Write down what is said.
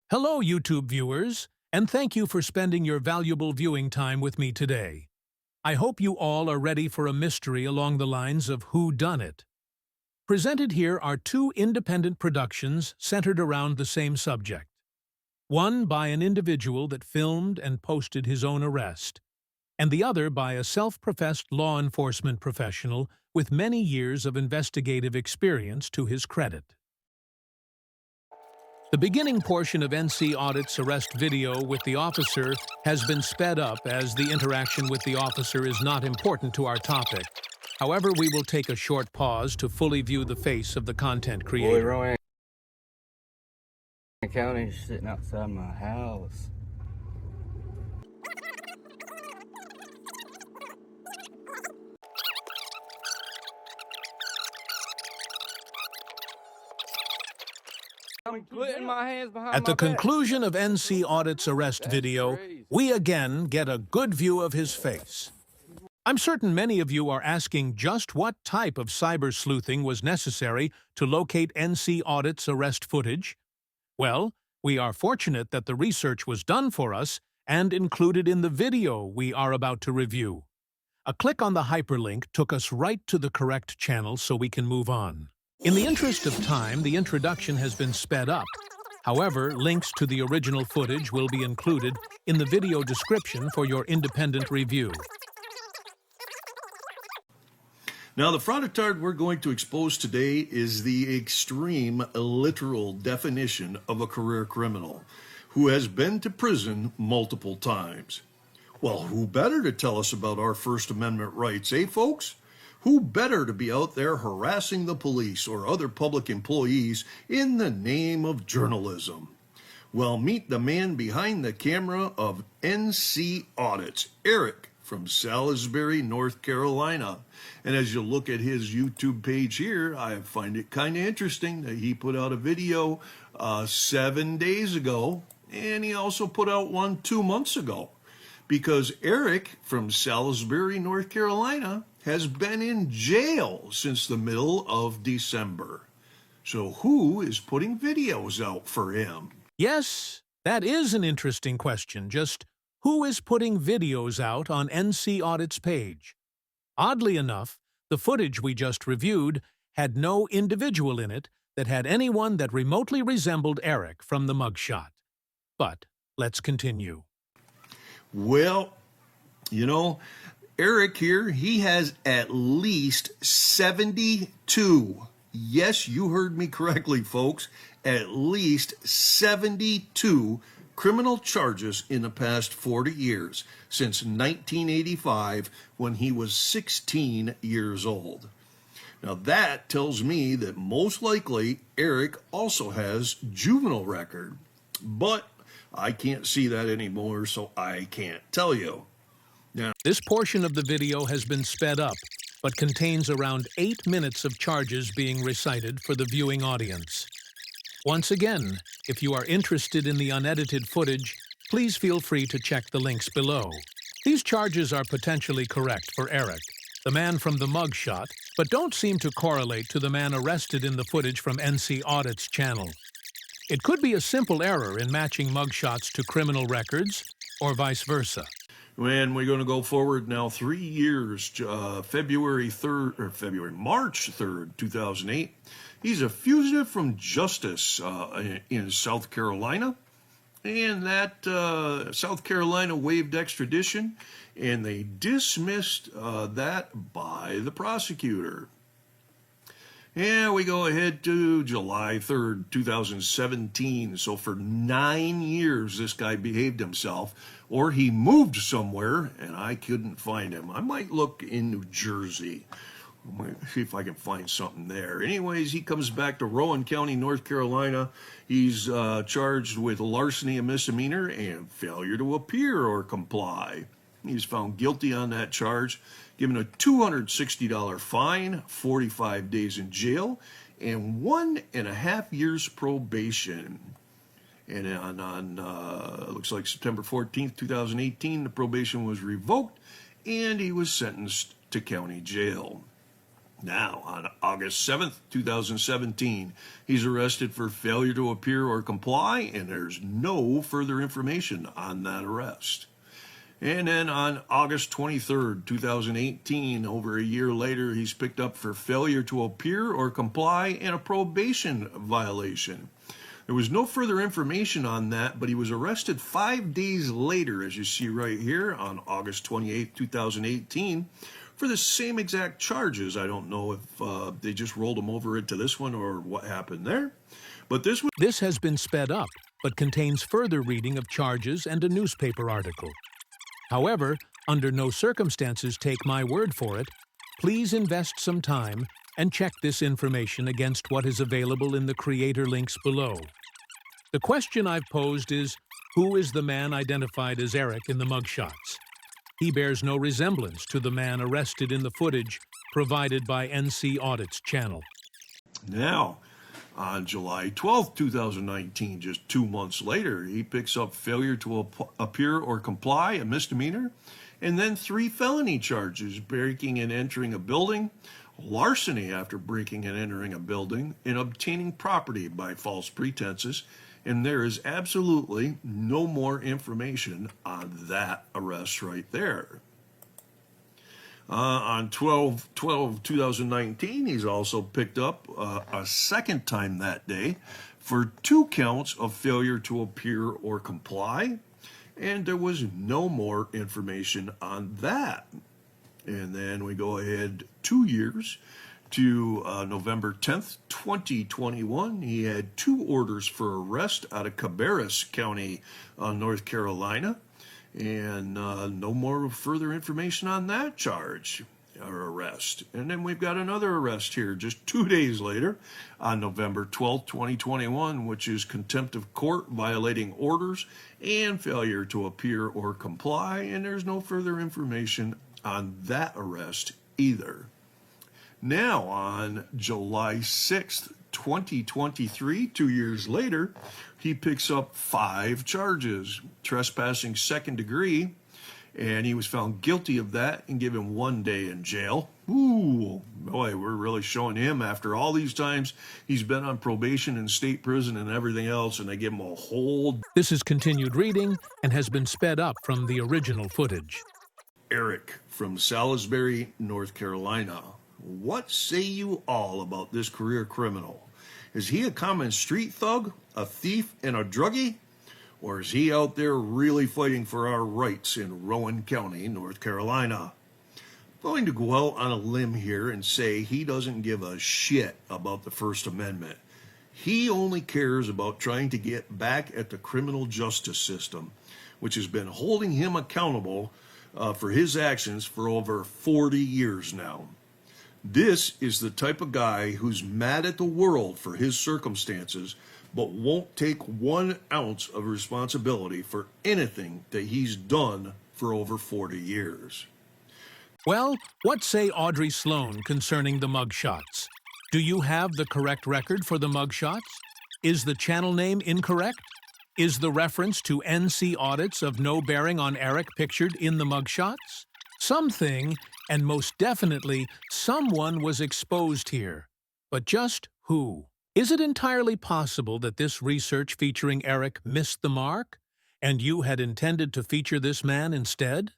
Hello, YouTube viewers, and thank you for spending your valuable viewing time with me today. I hope you all are ready for a mystery along the lines of Who Done It. Presented here are two independent productions centered around the same subject. One by an individual that filmed and posted his own arrest, and the other by a self-professed law enforcement professional with many years of investigative experience to his credit. The beginning portion of NC Audit's arrest video with the officer has been sped up as the interaction with the officer is not important to our topic. However, we will take a short pause to fully view the face of the content creator. Boy, Rowan County is sitting outside my house. At the conclusion of NC Audit's arrest video, we again get a good view of his face. I'm certain many of you are asking just what type of cyber sleuthing was necessary to locate NC Audit's arrest footage. Well, we are fortunate that the research was done for us and included in the video we are about to review. A click on the hyperlink took us right to the correct channel so we can move on. In the interest of time, the introduction has been sped up. However, links to the original footage will be included in the video description for your independent review. Now, the frauditard we're going to expose today is the extreme literal definition of a career criminal who has been to prison multiple times. Well, who better to tell us about our First Amendment rights, eh, folks? Who better to be out there harassing the police or other public employees in the name of journalism? Well, meet the man behind the camera of NC Audits, Eric from Salisbury, North Carolina. And as you look at his YouTube page here, I find it kind of interesting that he put out a video 7 days ago, and he also put out one 2 months ago. Because Eric from Salisbury, North Carolina, has been in jail since the middle of December. So who is putting videos out for him? Yes, that is an interesting question. Just who is putting videos out on NC Audit's page? Oddly enough, the footage we just reviewed had no individual in it that had anyone that remotely resembled Eric from the mugshot. But let's continue. Well, you know, Eric here, he has at least 72. Yes, you heard me correctly, folks. At least 72 criminal charges in the past 40 years, since 1985, when he was 16 years old. Now that tells me that most likely Eric also has juvenile record, but I can't see that anymore, so I can't tell you. Now, this portion of the video has been sped up, but contains around 8 minutes of charges being recited for the viewing audience. Once again, if you are interested in the unedited footage, please feel free to check the links below. These charges are potentially correct for Eric, the man from the mugshot, but don't seem to correlate to the man arrested in the footage from NC Audit's channel. It could be a simple error in matching mugshots to criminal records, or vice versa. And we're going to go forward now 3 years, March 3rd, 2008. He's a fugitive from justice in South Carolina. And that South Carolina waived extradition, and they dismissed that by the prosecutor. And we go ahead to July 3rd, 2017. So for 9 years, this guy behaved himself, or he moved somewhere, and I couldn't find him. I might look in New Jersey. I might see if I can find something there. Anyways, he comes back to Rowan County, North Carolina. He's charged with larceny, a misdemeanor, and failure to appear or comply. He's found guilty on that charge, given a $260 fine, 45 days in jail, and 1.5 years probation. And on looks like September 14th, 2018, the probation was revoked, and he was sentenced to county jail. Now, on August 7th, 2017, he's arrested for failure to appear or comply, and there's no further information on that arrest. And then on August 23rd, 2018, over a year later, he's picked up for failure to appear or comply and a probation violation. There was no further information on that, but he was arrested 5 days later, as you see right here, on August 28th, 2018, for the same exact charges. I don't know if they just rolled him over into this one or what happened there. But This has been sped up, but contains further reading of charges and a newspaper article. However, under no circumstances take my word for it. Please invest some time and check this information against what is available in the creator links below. The question I've posed is, who is the man identified as Eric in the mugshots? He bears no resemblance to the man arrested in the footage provided by NC Audits channel. Now, on July 12th, 2019, just 2 months later, he picks up failure to appear or comply, a misdemeanor, and then 3 felony charges: breaking and entering a building, larceny after breaking and entering a building, and obtaining property by false pretenses. And there is absolutely no more information on that arrest right there. On 12/12/2019, he's also picked up a second time that day for 2 counts of failure to appear or comply, and there was no more information on that. And then we go ahead 2 years to November 10th, 2021. He had 2 orders for arrest out of Cabarrus County, North Carolina. And no more further information on that charge or arrest. And then we've got another arrest here just 2 days later on November 12th, 2021, which is contempt of court, violating orders, and failure to appear or comply. And there's no further information on that arrest either. Now, on July 6th, 2023, 2 years later, he picks up 5 charges: trespassing second degree, and he was found guilty of that and given 1 day in jail. Ooh, boy, we're really showing him after all these times he's been on probation and state prison and everything else, and they give him a whole... This is continued reading and has been sped up from the original footage. Eric from Salisbury, North Carolina. What say you all about this career criminal? Is he a common street thug, a thief, and a druggie? Or is he out there really fighting for our rights in Rowan County, North Carolina? I'm going to go out on a limb here and say he doesn't give a shit about the First Amendment. He only cares about trying to get back at the criminal justice system, which has been holding him accountable for his actions for over 40 years now. This is the type of guy who's mad at the world for his circumstances, but won't take 1 ounce of responsibility for anything that he's done for over 40 years. Well, what say Audrey Sloan concerning the mugshots? Do you have the correct record for the mugshots? Is the channel name incorrect? Is the reference to NC Audits of no bearing on Eric pictured in the mugshots? Something, and most definitely someone, was exposed here. But just who? Is it entirely possible that this research featuring Eric missed the mark, and you had intended to feature this man instead?